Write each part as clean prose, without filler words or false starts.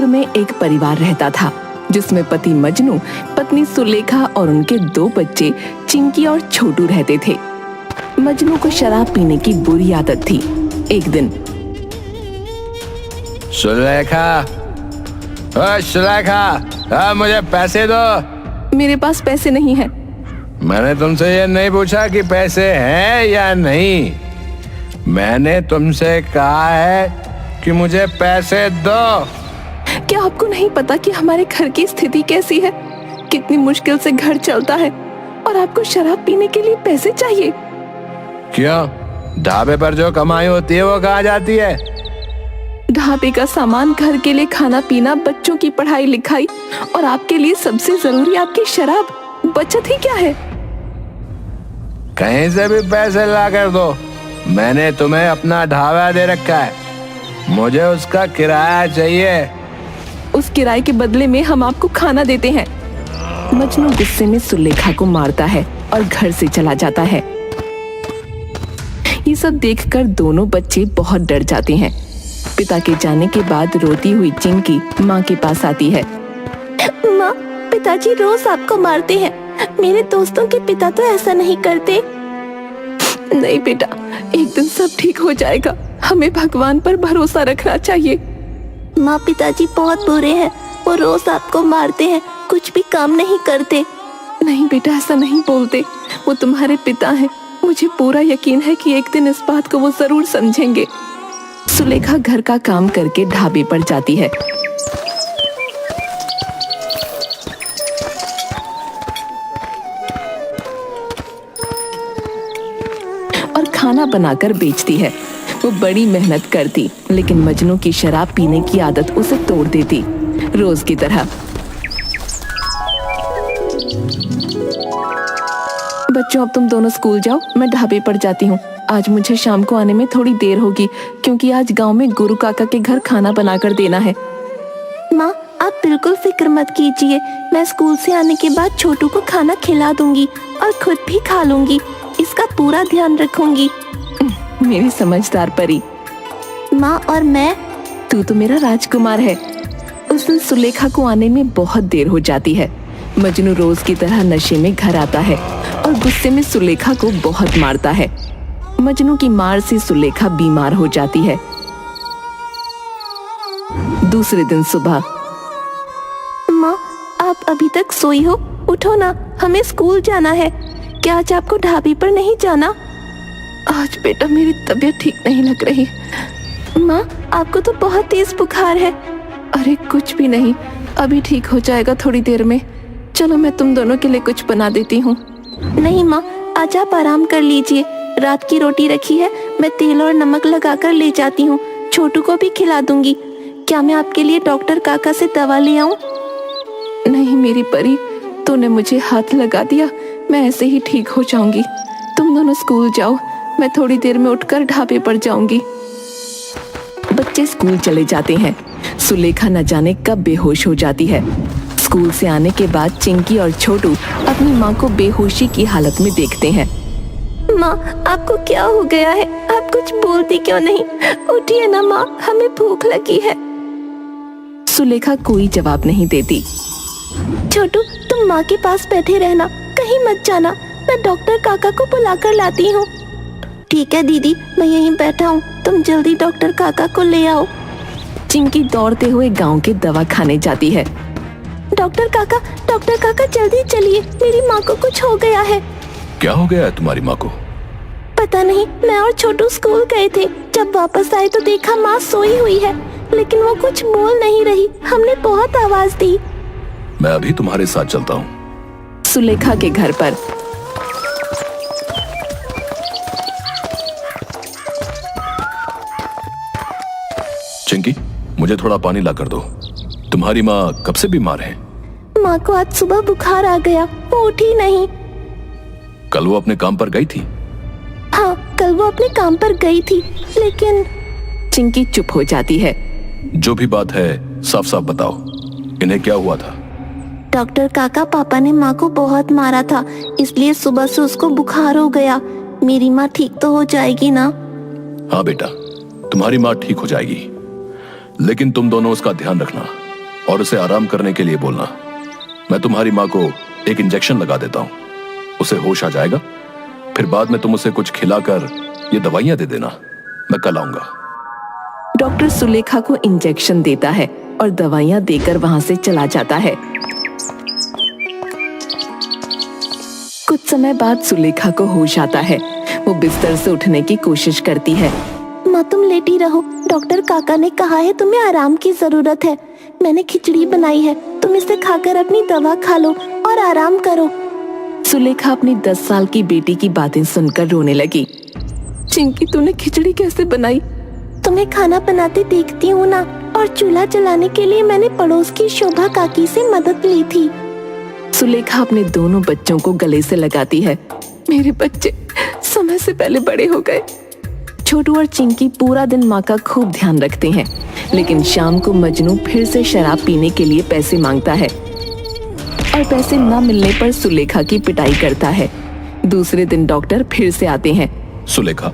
में एक परिवार रहता था जिसमें पति मजनू, पत्नी सुलेखा और उनके 2 बच्चे चिंकी और छोटू रहते थे। मजनू को शराब पीने की बुरी आदत थी। एक दिन सुलेखा, सुलेखा, मुझे पैसे दो। मेरे पास पैसे नहीं हैं। मैंने तुमसे ये नहीं पूछा कि पैसे हैं या नहीं। मैंने तुमसे कहा है कि मुझे पैसे दो। क्या आपको नहीं पता कि हमारे घर की स्थिति कैसी है? कितनी मुश्किल से घर चलता है और आपको शराब पीने के लिए पैसे चाहिए? क्यों? ढाबे पर जो कमाई होती है वो कहाँ जाती है? ढाबे का सामान, घर के लिए खाना पीना, बच्चों की पढ़ाई लिखाई और आपके लिए सबसे जरूरी आपकी शराब, बचत ही क्या है? कहीं से भी पैसे ला कर दो। मैंने तुम्हें अपना ढाबा दे रखा है, मुझे उसका किराया चाहिए। उस किराए के बदले में हम आपको खाना देते हैं। मजनू गुस्से में सुलेखा को मारता है और घर से चला जाता है। ये सब देखकर दोनों बच्चे बहुत डर जाते हैं। पिता के जाने के बाद रोती हुई चिंकी माँ के पास आती है। माँ, पिताजी रोज आपको मारते हैं। मेरे दोस्तों के पिता तो ऐसा नहीं करते। नहीं बेटा, एक दिन सब ठीक हो जाएगा। हमें भगवान पर भरोसा रखना चाहिए। माँ, पिताजी बहुत बुरे हैं। वो रोज आपको मारते हैं, कुछ भी काम नहीं करते। नहीं बेटा, ऐसा नहीं बोलते। वो तुम्हारे पिता हैं। मुझे पूरा यकीन है कि एक दिन इस बात को वो जरूर समझेंगे। सुलेखा घर का काम करके ढाबे पर जाती है। और खाना बनाकर बेचती है। वो बड़ी मेहनत करती, लेकिन मजनू की शराब पीने की आदत उसे तोड़ देती, रोज की तरह। बच्चों, अब तुम दोनों स्कूल जाओ, मैं ढाबे पर जाती हूँ। आज मुझे शाम को आने में थोड़ी देर होगी क्योंकि आज गांव में गुरु काका के घर खाना बनाकर देना है। माँ, आप बिल्कुल फिक्र मत कीजिए। मैं स्कूल से आने के बाद छोटू को खाना खिला दूंगी और खुद भी खा लूंगी। इसका पूरा ध्यान रखूंगी। मेरी समझदार परी। माँ, और मैं? तू तो मेरा राजकुमार है। उस दिन सुलेखा को आने में बहुत देर हो जाती है। मजनू रोज की तरह नशे में घर आता है और गुस्से में सुलेखा को बहुत मारता है। मजनू की मार से सुलेखा बीमार हो जाती है। दूसरे दिन सुबह। माँ, आप अभी तक सोई हो? उठो ना, हमें स्कूल जाना है। क्या आज आपको ढाबे पर नहीं जाना? आज बेटा मेरी तबीयत ठीक नहीं लग रही। माँ, आपको तो बहुत तेज बुखार है। अरे कुछ भी नहीं, अभी ठीक हो जाएगा थोड़ी देर में। चलो मैं तुम दोनों के लिए कुछ बना देती हूँ। नहीं माँ, आज आप आराम कर लीजिए। रात की रोटी रखी है, मैं तेल और नमक लगाकर ले जाती हूँ। छोटू को भी खिला दूंगी। क्या मैं आपके लिए डॉक्टर काका से दवा ले आऊं? नहीं मेरी परी, तूने मुझे हाथ लगा दिया, मैं ऐसे ही ठीक हो जाऊंगी। तुम दोनों स्कूल जाओ, मैं थोड़ी देर में उठकर ढाबे पर जाऊंगी। बच्चे स्कूल चले जाते हैं। सुलेखा न जाने कब बेहोश हो जाती है। स्कूल से आने के बाद चिंकी और छोटू अपनी माँ को बेहोशी की हालत में देखते हैं। माँ, आपको क्या हो गया है? आप कुछ बोलती क्यों नहीं? उठिए ना माँ, हमें भूख लगी है। सुलेखा कोई जवाब नहीं देती। छोटू, तुम माँ के पास बैठे रहना, कहीं मत जाना। मैं डॉक्टर काका को बुलाकर लाती हूँ। ठीक है दीदी, मैं यहीं बैठा हूँ, तुम जल्दी डॉक्टर काका को ले आओ। चिंकी दौड़ते हुए गांव के दवाखाने जाती है। डॉक्टर काका जल्दी चलिए, मेरी माँ को कुछ हो गया है। क्या हो गया है तुम्हारी माँ को? पता नहीं, मैं और छोटू स्कूल गए थे। जब वापस आए तो देखा माँ सोई हुई है, लेकिन वो कुछ बोल नहीं रही। हमने बहुत आवाज दी। मैं अभी तुम्हारे साथ चलता हूँ। सुलेखा के घर पर। चिंकी, मुझे थोड़ा पानी ला कर दो। तुम्हारी माँ कब से बीमार है? माँ को आज सुबह बुखार आ गया, वो उठी नहीं। कल वो अपने काम पर गई थी? हाँ, कल वो अपने काम पर गई थी, लेकिन चिंकी चुप हो जाती है। जो भी बात है साफ साफ बताओ, इन्हें क्या हुआ था? डॉक्टर काका, पापा ने माँ को बहुत मारा था, इसलिए सुबह से उसको बुखार हो गया। मेरी माँ ठीक तो हो जाएगी ना? हाँ बेटा, तुम्हारी माँ ठीक हो जाएगी, लेकिन तुम दोनों उसका ध्यान रखना। और उसे आराम करने के लिए बोलना। मैं तुम्हारी माँ को एक इंजेक्शन लगा देता हूँ, उसे होश आ जाएगा। फिर बाद में तुम उसे कुछ खिलाकर ये दवाइयां दे देना। मैं कल आऊंगा। डॉक्टर सुलेखा को इंजेक्शन देता है और दवाइयां देकर वहां से चला जाता है। कुछ समय बाद सुलेखा को होश आता है। वो बिस्तर से उठने की कोशिश करती है। माँ तुम लेटी रहो, डॉक्टर काका ने कहा है तुम्हें आराम की जरूरत है। मैंने खिचड़ी बनाई है, तुम इसे खाकर अपनी दवा खा लो और आराम करो। सुलेखा अपनी 10 साल की बेटी की बातें सुनकर रोने लगी। चिंकी तूने खिचड़ी कैसे बनाई? तुम्हें खाना बनाते देखती हूँ ना, और चूल्हा जलाने के लिए मैंने पड़ोस की शोभा काकी से मदद ली थी। सुलेखा अपने दोनों बच्चों को गले से लगाती है। मेरे बच्चे समय से पहले बड़े हो गए। छोटू और चिंकी पूरा दिन माँ का खूब ध्यान रखते हैं, लेकिन शाम को मजनू फिर से शराब पीने के लिए पैसे मांगता है और पैसे न मिलने पर सुलेखा की पिटाई करता है। दूसरे दिन डॉक्टर फिर से आते हैं। सुलेखा,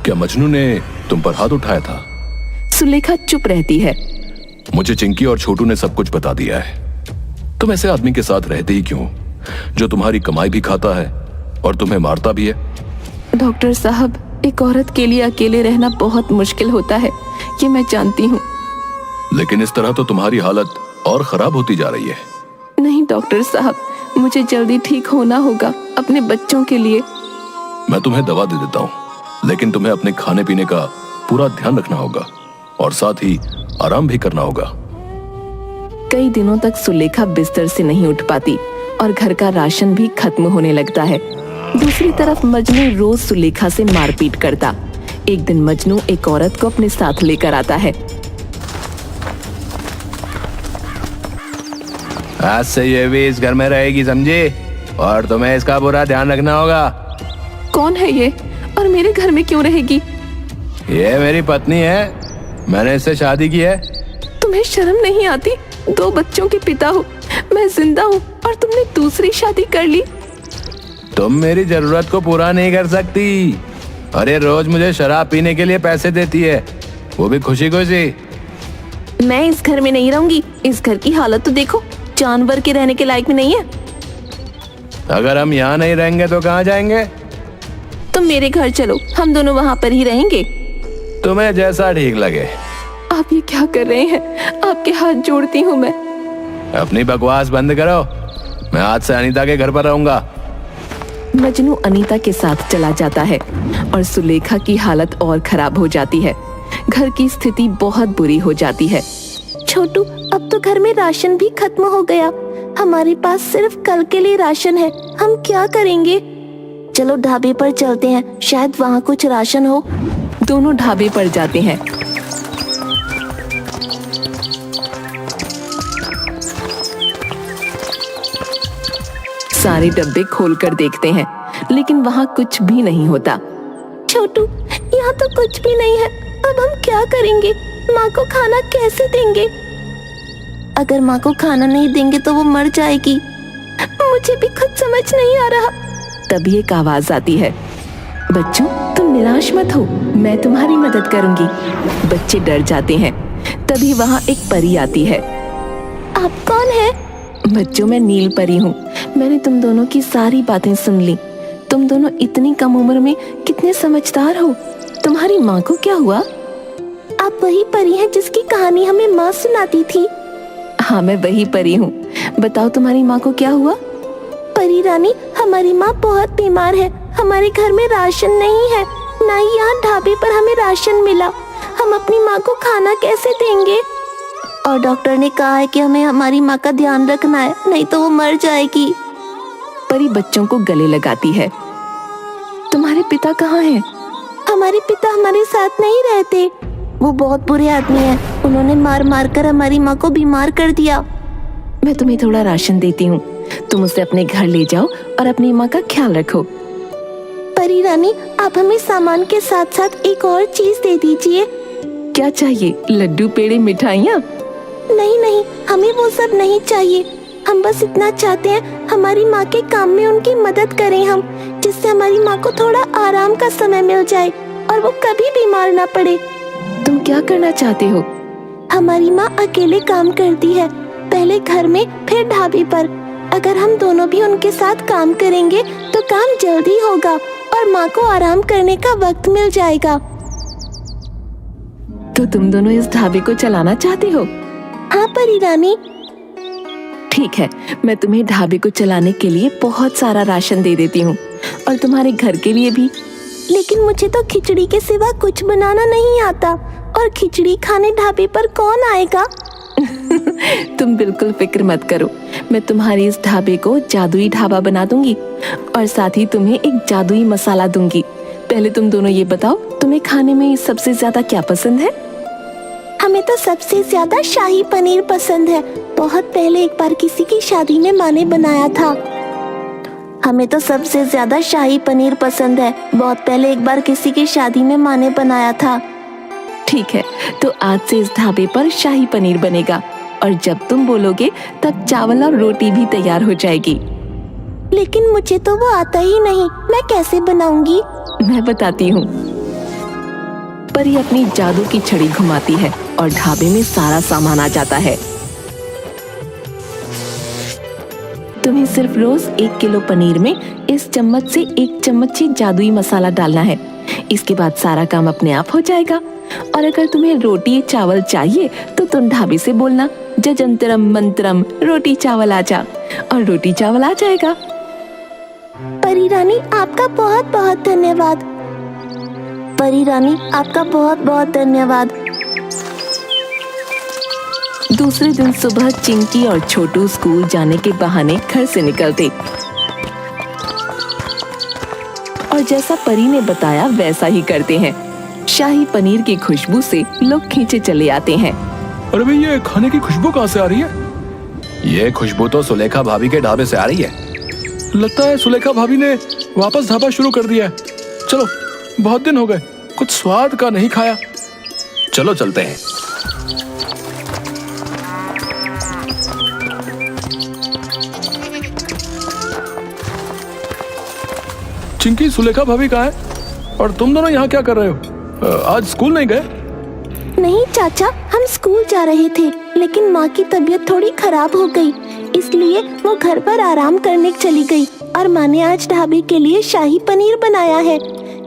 क्या मजनू ने तुम पर हाथ उठाया था? सुलेखा चुप रहती है। मुझे चिंकी और छोटू ने सब कुछ बता दिया है। तुम ऐसे आदमी के साथ रहते ही क्यों, जो तुम्हारी कमाई भी खाता है और तुम्हें मारता भी है? डॉक्टर साहब, एक औरत के लिए अकेले रहना बहुत मुश्किल होता है, ये मैं जानती हूँ। लेकिन इस तरह तो तुम्हारी हालत और खराब होती जा रही है। नहीं डॉक्टर साहब, मुझे जल्दी ठीक होना होगा अपने बच्चों के लिए। मैं तुम्हें दवा दे देता हूँ, लेकिन तुम्हें अपने खाने पीने का पूरा ध्यान रखना होगा और साथ ही आराम भी करना होगा। कई दिनों तक सुलेखा बिस्तर से नहीं उठ पाती और घर का राशन भी खत्म होने लगता है। दूसरी तरफ मजनू रोज सुलेखा से मारपीट करता। एक दिन मजनू एक औरत को अपने साथ लेकर आता है। आज से ये भी इस घर में रहेगी, समझी? और तुम्हें इसका पूरा ध्यान रखना होगा। कौन है ये और मेरे घर में क्यों रहेगी? ये मेरी पत्नी है, मैंने इससे शादी की है। तुम्हें शर्म नहीं आती? 2 बच्चों के पिता हो, मैं जिंदा हूँ और तुमने दूसरी शादी कर ली। तुम मेरी जरूरत को पूरा नहीं कर सकती और ये रोज मुझे शराब पीने के लिए पैसे देती है, वो भी खुशी खुशी। मैं इस घर में नहीं रहूंगी। इस घर की हालत तो देखो, जानवर के रहने के लायक भी नहीं है। अगर हम यहाँ नहीं रहेंगे तो कहाँ जाएंगे? तुम मेरे घर चलो, हम दोनों वहाँ पर ही रहेंगे। तुम्हें जैसा ठीक लगे। आप ये क्या कर रहे हैं? आपके हाथ जोड़ती हूँ मैं। अपनी बकवास बंद करो, मैं आज से अनीता के घर पर रहूंगा। मजनू अनीता के साथ चला जाता है और सुलेखा की हालत और खराब हो जाती है। घर की स्थिति बहुत बुरी हो जाती है। छोटू, अब तो घर में राशन भी खत्म हो गया। हमारे पास सिर्फ कल के लिए राशन है, हम क्या करेंगे? चलो ढाबे पर चलते हैं, शायद वहाँ कुछ राशन हो। दोनों ढाबे पर जाते हैं। सारे डब्बे खोलकर देखते हैं, लेकिन वहाँ कुछ भी नहीं होता। छोटू, यहाँ तो कुछ भी नहीं है, अब हम क्या करेंगे? माँ को खाना कैसे देंगे? अगर माँ को खाना नहीं देंगे तो वो मर जाएगी। मुझे भी खुद समझ नहीं आ रहा। तभी एक आवाज आती है। बच्चों, तुम निराश मत हो, मैं तुम्हारी मदद करूंगी। बच्चे डर जाते हैं। तभी वहाँ एक परी आती है। आप कौन है? बच्चों, मैं नील परी हूँ। मैंने तुम दोनों की सारी बातें सुन ली। तुम दोनों इतनी कम उम्र में कितने समझदार हो। तुम्हारी माँ को क्या हुआ? आप वही परी हैं जिसकी कहानी हमें माँ सुनाती थी। हाँ, मैं वही परी हूँ। बताओ, तुम्हारी माँ को क्या हुआ? परी रानी, हमारी माँ बहुत बीमार है। हमारे घर में राशन नहीं है, ना ही यहाँ ढाबे पर हमें राशन मिला। हम अपनी माँ को खाना कैसे देंगे? और डॉक्टर ने कहा है कि हमें हमारी माँ का ध्यान रखना है, नहीं तो वो मर जाएगी। परी बच्चों को गले लगाती है। तुम्हारे पिता कहाँ हैं? हमारे पिता हमारे साथ नहीं रहते, वो बहुत बुरे आदमी हैं। उन्होंने मार मार कर हमारी माँ को बीमार कर दिया। मैं तुम्हें थोड़ा राशन देती हूँ, तुम उसे अपने घर ले जाओ और अपनी माँ का ख्याल रखो। परी रानी, आप हमें सामान के साथ साथ एक और चीज दे दीजिए। क्या चाहिए? लड्डू, पेड़े, मिठाइयाँ? नहीं नहीं, हमें वो सब नहीं चाहिए। हम बस इतना चाहते हैं हमारी माँ के काम में उनकी मदद करें हम, जिससे हमारी माँ को थोड़ा आराम का समय मिल जाए और वो कभी बीमार ना पड़े। तुम क्या करना चाहते हो? हमारी माँ अकेले काम करती है, पहले घर में फिर ढाबे पर। अगर हम दोनों भी उनके साथ काम करेंगे तो काम जल्दी होगा और माँ को आराम करने का वक्त मिल जाएगा। तो तुम दोनों इस ढाबे को चलाना चाहती हो? हाँ परी रानी। ठीक है, मैं तुम्हें ढाबे को चलाने के लिए बहुत सारा राशन दे देती हूँ और तुम्हारे घर के लिए भी। लेकिन मुझे तो खिचड़ी के सिवा कुछ बनाना नहीं आता, और खिचड़ी खाने ढाबे पर कौन आएगा? तुम बिल्कुल फिक्र मत करो, मैं तुम्हारे इस ढाबे को जादुई ढाबा बना दूंगी और साथ ही तुम्हें एक जादुई मसाला दूंगी। पहले तुम दोनों ये बताओ, तुम्हें खाने में सबसे ज्यादा क्या पसंद है? हमें तो सबसे ज्यादा शाही पनीर पसंद है। बहुत पहले एक बार किसी की शादी में माँ ने बनाया था। हमें तो सबसे ज्यादा शाही पनीर पसंद है। बहुत पहले एक बार किसी की शादी में माँ ने बनाया था। ठीक है, तो आज से इस ढाबे पर शाही पनीर बनेगा और जब तुम बोलोगे तब चावल और रोटी भी तैयार हो जाएगी। लेकिन मुझे तो वो आता ही नहीं, मैं कैसे बनाऊंगी? मैं बताती हूँ। परी अपनी जादू की छड़ी घुमाती है और ढाबे में सारा सामान आ जाता है। तुम्हें सिर्फ रोज 1 किलो पनीर में इस चम्मच से 1 चम्मच ही जादुई मसाला डालना है। इसके बाद सारा काम अपने आप हो जाएगा। और अगर तुम्हें रोटी चावल चाहिए तो तुम ढाबे से बोलना, जजंतरम मंत्रम रोटी चावल आजा, और रोटी चावल आ जाएगा। परी रानी आपका बहुत बहुत धन्यवाद। परी रानी आपका बहुत बहुत धन्यवाद। दूसरे दिन सुबह चिंकी और छोटू स्कूल जाने के बहाने घर से निकलते और जैसा परी ने बताया वैसा ही करते हैं। शाही पनीर की खुशबू से लोग खींचे चले आते हैं। अरे भाई, ये खाने की खुशबू कहाँ से आ रही है? ये खुशबू तो सुलेखा भाभी के ढाबे से आ रही है। लगता है सुलेखा भाभी ने वापस ढाबा शुरू कर दिया है। चलो, बहुत दिन हो गए, कुछ स्वाद का नहीं खाया। चलो चलते हैं। चिंकी, सुलेखा भाभी कहाँ है? और तुम दोनों यहाँ क्या कर रहे हो? आज स्कूल नहीं गए? नहीं चाचा, हम स्कूल जा रहे थे, लेकिन माँ की तबीयत थोड़ी खराब हो गई, इसलिए वो घर पर आराम करने चली गई। और माँ ने आज ढाबे के लिए शाही पनीर बनाया है।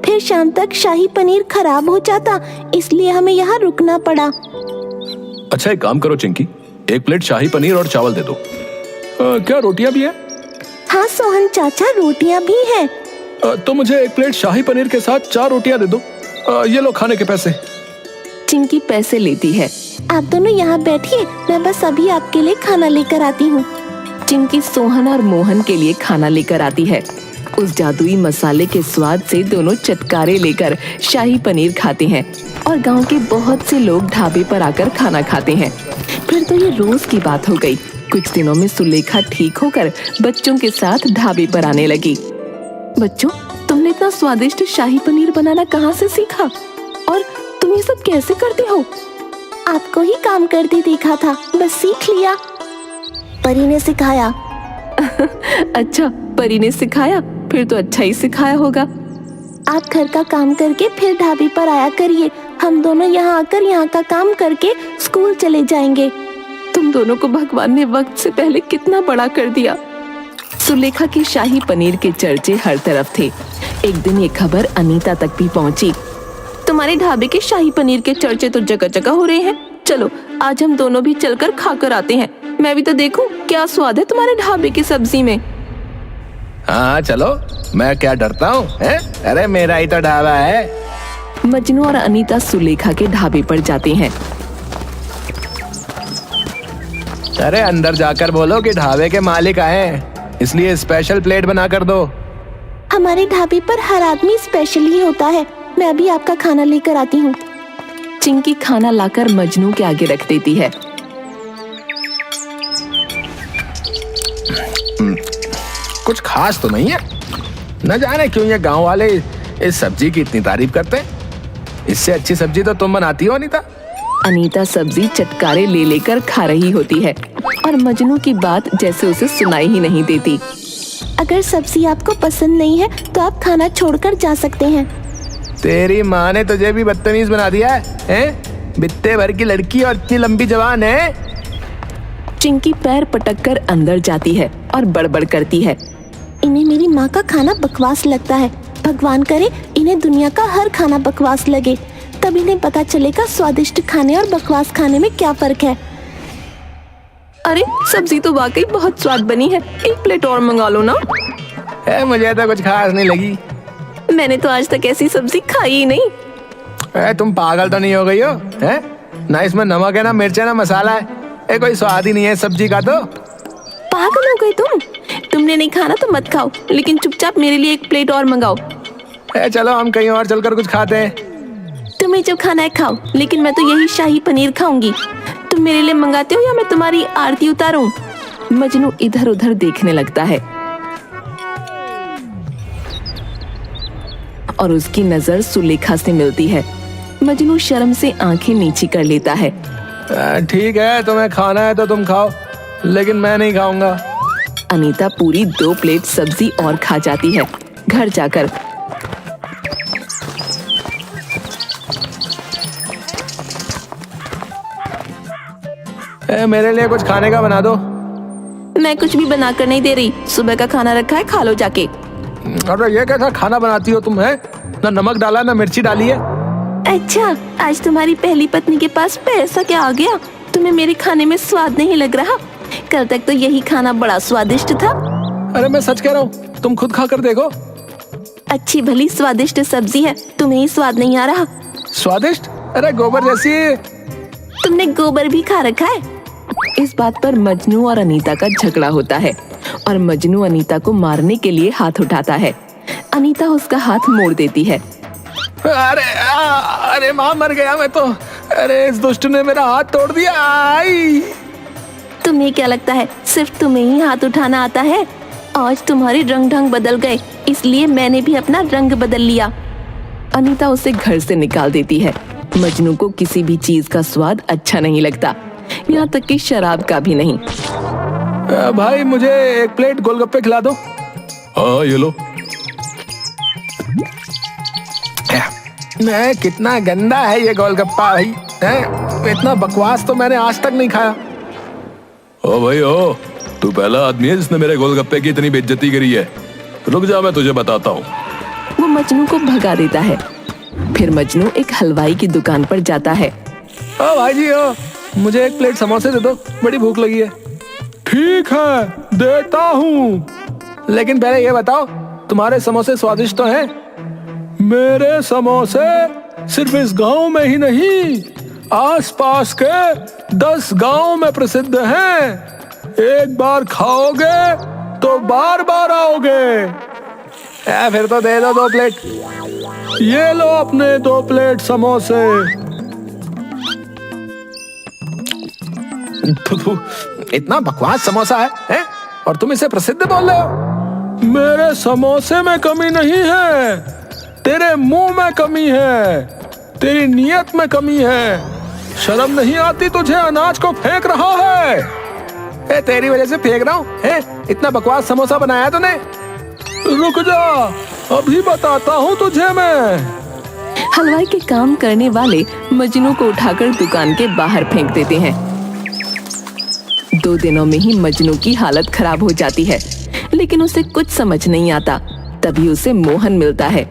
फिर शाम तक शाही पनीर खराब हो जाता, इसलिए हमें यहाँ रुकना पड़ा। अच्छा, एक काम करो चिंकी, 1 प्लेट शाही पनीर और चावल दे दो। क्या रोटियां भी है? हाँ सोहन चाचा, रोटियाँ भी हैं। तो मुझे 1 प्लेट शाही पनीर के साथ 4 रोटियां दे दो। ये लो खाने के पैसे। चिंकी पैसे लेती है। आप दोनों यहाँ बैठिए, मैं बस अभी आपके लिए खाना लेकर आती हूँ। चिंकी सोहन और मोहन के लिए खाना लेकर आती है। उस जादुई मसाले के स्वाद से दोनों चटकारे लेकर शाही पनीर खाते हैं और गांव के बहुत से लोग ढाबे पर आकर खाना खाते हैं। फिर तो ये रोज की बात हो गई। कुछ दिनों में सुलेखा ठीक होकर बच्चों के साथ ढाबे पर आने लगी। बच्चों, तुमने इतना स्वादिष्ट शाही पनीर बनाना कहाँ से सीखा? और तुम ये सब कैसे करते हो? आपको ही काम करते देखा था, बस सीख लिया। परी ने सिखाया। अच्छा, परी ने सिखाया? फिर तो अच्छा ही सिखाया होगा। आप घर का काम करके फिर ढाबे पर आया करिए। हम दोनों यहाँ आकर यहाँ का काम करके स्कूल चले जाएंगे। तुम दोनों को भगवान ने वक्त से पहले कितना बड़ा कर दिया। सुलेखा के शाही पनीर के चर्चे हर तरफ थे। एक दिन ये खबर अनीता तक भी पहुंची। तुम्हारे ढाबे के शाही पनीर के चर्चे तो जगह जगह हो रहे हैं। चलो, आज हम दोनों भी चलकर खाकर आते हैं। मैं भी तो देखूं क्या स्वाद है तुम्हारे ढाबे की सब्जी में। हाँ चलो, मैं क्या डरता हूँ? अरे मेरा ही तो ढाबा है। मजनू और अनीता सुलेखा के ढाबे पर जाते हैं। अरे अंदर जाकर बोलो कि ढाबे के मालिक आए हैं, इसलिए स्पेशल प्लेट बना कर दो। हमारे ढाबे पर हर आदमी स्पेशल ही होता है। मैं अभी आपका खाना लेकर आती हूँ। चिंकी खाना लाकर मजनू के आगे रख देती है। कुछ खास तो नहीं है। न जाने क्यों ये गांव वाले इस सब्जी की इतनी तारीफ करते हैं। इससे अच्छी सब्जी तो तुम बनाती हो अनीता। अनीता सब्जी चटकारे ले लेकर खा रही होती है और मजनू की बात जैसे उसे सुनाई ही नहीं देती। अगर सब्जी आपको पसंद नहीं है तो आप खाना छोड़कर जा सकते हैं। तेरी माँ ने तुझे भी बदतमीज बना दिया है? बित्ते भर की लड़की और इतनी लंबी जवान है। चिंकी पैर पटक कर अंदर जाती है और बड़बड़ करती है। इन्हें मेरी माँ का खाना बकवास लगता है। भगवान करे इन्हें दुनिया का हर खाना बकवास लगे, तब इन्हें पता चलेगा स्वादिष्ट खाने और बकवास खाने में क्या फर्क है। अरे सब्जी तो वाकई बहुत स्वाद बनी है, एक प्लेट और मंगा लो ना। मुझे तो कुछ खास नहीं लगी। मैंने तो आज तक ऐसी सब्जी खाई ही नहीं। तुम पागल तो नहीं हो गई हो? है ना, इसमें नमक है ना मिर्च है ना मसाला है, कोई स्वाद ही नहीं है सब्जी का। तो पागल हो गई तुमने नहीं खाना तो मत खाओ, लेकिन चुपचाप मेरे लिए एक प्लेट और मंगाओ। चलो हम कहीं और चलकर कुछ खाते हैं। तुम्हें जो खाना है खाओ, लेकिन मैं तो यही शाही पनीर खाऊंगी। तुम मेरे लिए मंगाते हो या मैं तुम्हारी आरती उतारूं? मजनू इधर उधर देखने लगता है और उसकी नजर सुलेखा से मिलती है। मजनू शर्म से आंखें नीची कर लेता है। ठीक है, तुम्हें खाना है तो तुम खाओ, लेकिन मैं नहीं खाऊंगा। अनीता पूरी 2 प्लेट सब्जी और खा जाती है। घर जाकर मेरे लिए कुछ खाने का बना दो। मैं कुछ भी बनाकर नहीं दे रही, सुबह का खाना रखा है, खा लो जाके। अरे ये कैसा खाना बनाती हो तुम? है ना नमक डाला ना मिर्ची डाली है। अच्छा, आज तुम्हारी पहली पत्नी के पास पैसा क्या आ गया? तुम्हें मेरे खाने में स्वाद नहीं लग रहा? कल तक तो यही खाना बड़ा स्वादिष्ट था। अरे मैं सच कह रहा हूँ, तुम खुद खा कर देखो। अच्छी भली स्वादिष्ट सब्जी है, तुम्हें ही स्वाद नहीं आ रहा। स्वादिष्ट? अरे गोबर जैसी। तुमने गोबर भी खा रखा है। इस बात पर मजनू और अनीता का झगड़ा होता है और मजनू अनीता को मारने के लिए हाथ उठाता है। अनीता उसका हाथ मोड़ देती है। अरे माँ, मर गया मैं तो। अरे इस दुष्ट ने मेरा हाथ तोड़ दिया। आई। तुम्हें क्या लगता है सिर्फ तुम्हें ही हाथ उठाना आता है? आज तुम्हारे रंग ढंग बदल गए, इसलिए मैंने भी अपना रंग बदल लिया। अनीता उसे घर से निकाल देती है। मजनू को किसी भी चीज का स्वाद अच्छा नहीं लगता, यहाँ तक कि शराब का भी नहीं। भाई मुझे एक प्लेट गोलगप्पे खिला दो। हाँ ये लो। कितना गंदा है ये गोलगप्पा भाई। इतना बकवास तो मैंने आज तक नहीं खाया। ओ भाई ओ, तू पहला आदमी है जिसने मेरे गोलगप्पे की इतनी बेइज्जती करी है। रुक जा, मैं तुझे बताता हूँ। वो मजनू को भगा देता है। फिर मजनू एक हलवाई की दुकान पर जाता है। ओ भाई जी ओ, मुझे एक प्लेट समोसे दे दो, बड़ी भूख लगी है। ठीक है, देता हूँ, लेकिन पहले ये बताओ तुम्हारे समोसे स्वादिष्ट तो हैं? मेरे समोसे सिर्फ इस गांव में ही नहीं, आसपास के 10 गांव में प्रसिद्ध हैं। एक बार खाओगे तो बार बार आओगे। फिर तो दे दो 2 प्लेट। ये लो अपने 2 प्लेट समोसे। इतना बकवास समोसा है? और तुम इसे प्रसिद्ध बोल रहे हो? मेरे समोसे में कमी नहीं है, तेरे मुंह में कमी है, तेरी नीयत में कमी है। शर्म नहीं आती तुझे? अनाज को फेंक रहा है। तेरी वजह से फेंक रहा हूँ? इतना बकवास समोसा बनाया तूने? रुक जा, अभी बताता हूँ तुझे मैं। हलवाई के काम करने वाले मजनू को उठाकर दुकान के बाहर फेंक देते हैं। 2 दिनों में ही मजनू की हालत खराब हो जाती है, लेकिन उसे कुछ समझ नहीं आता। तभी उसे मोहन मिलता है।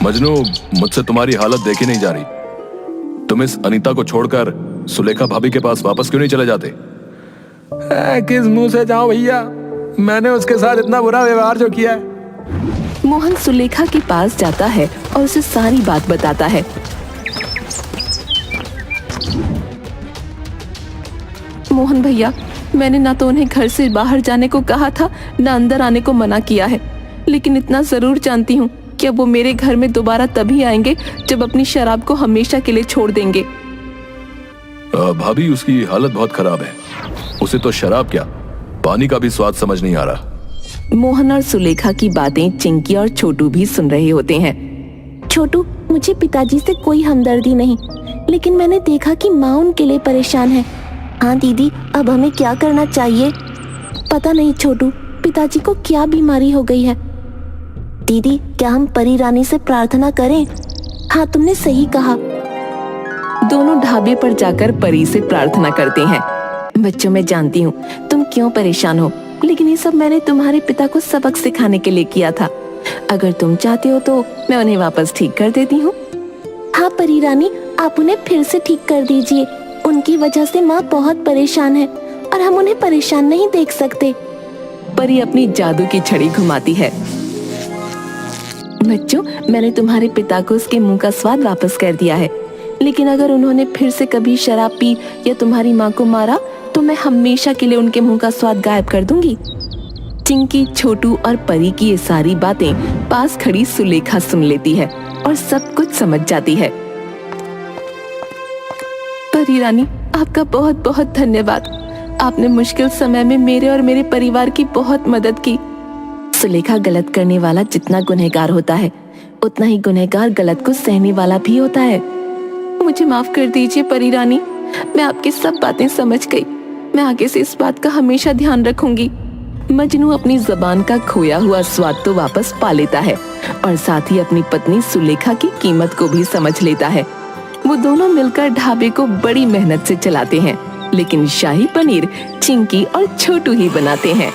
मजनू, मुझसे तुम्हारी हालत देखी नहीं जा रही। तुम इस अनीता को छोड़कर सुलेखा भाभी के पास वापस क्यों नहीं चले जाते? किस मुंह से जाऊं भैया, मैंने उसके साथ इतना बुरा व्यवहार जो किया है। मोहन सुलेखा के पास जाता है और उसे सारी बात बताता है। मोहन भैया, मैंने ना तो उन्हें घर से बाहर जाने को कहा था, ना अंदर आने को मना किया है, लेकिन इतना जरूर जानती हूँ कि अब वो मेरे घर में दोबारा तभी आएंगे जब अपनी शराब को हमेशा के लिए छोड़ देंगे। भाभी, उसकी हालत बहुत खराब है। उसे तो शराब क्या, पानी का भी स्वाद समझ नहीं आ रहा। मोहन और सुलेखा की बातें चिंकी और छोटू भी सुन रहे होते हैं। छोटू, मुझे पिताजी से कोई हमदर्दी नहीं, लेकिन मैंने देखा कि माँ उनके लिए परेशान है। हाँ दीदी, अब हमें क्या करना चाहिए? पता नहीं छोटू, पिताजी को क्या बीमारी हो गई है। दीदी, क्या हम परी रानी से प्रार्थना करें? हाँ, तुमने सही कहा। दोनों ढाबे पर जाकर परी से प्रार्थना करते हैं। बच्चों, मैं जानती हूँ तुम क्यों परेशान हो, लेकिन ये सब मैंने तुम्हारे पिता को सबक सिखाने के लिए किया था। अगर तुम चाहते हो तो मैं उन्हें वापस ठीक कर देती हूँ। हाँ परी रानी, आप उन्हें फिर से ठीक कर दीजिए। उनकी वजह से माँ बहुत परेशान है और हम उन्हें परेशान नहीं देख सकते। परी अपनी जादू की छड़ी घुमाती है। बच्चों, मैंने तुम्हारे पिता को उसके मुंह का स्वाद वापस कर दिया है, लेकिन अगर उन्होंने फिर से कभी शराब पी या तुम्हारी माँ को मारा तो मैं हमेशा के लिए उनके मुंह का स्वाद गायब कर दूंगी। चिंकी, छोटू और परी की ये सारी बातें पास खड़ी सुलेखा सुन लेती है और सब कुछ समझ जाती है। परी रानी, आपका बहुत बहुत धन्यवाद। आपने मुश्किल समय में मेरे और मेरे परिवार की बहुत मदद की। सुलेखा, गलत करने वाला जितना गुनहगार होता है उतना ही गुनहगार गलत को सहने वाला भी होता है। मुझे माफ कर दीजिए परी रानी, मैं आपकी सब बातें समझ गई। मैं आगे से इस बात का हमेशा ध्यान रखूंगी। मजनू अपनी जबान का खोया हुआ स्वाद तो वापस पा लेता है और साथ ही अपनी पत्नी सुलेखा की कीमत को भी समझ लेता है। वो दोनों मिलकर ढाबे को बड़ी मेहनत से चलाते हैं, लेकिन शाही पनीर चिंकी और छोटू ही बनाते हैं।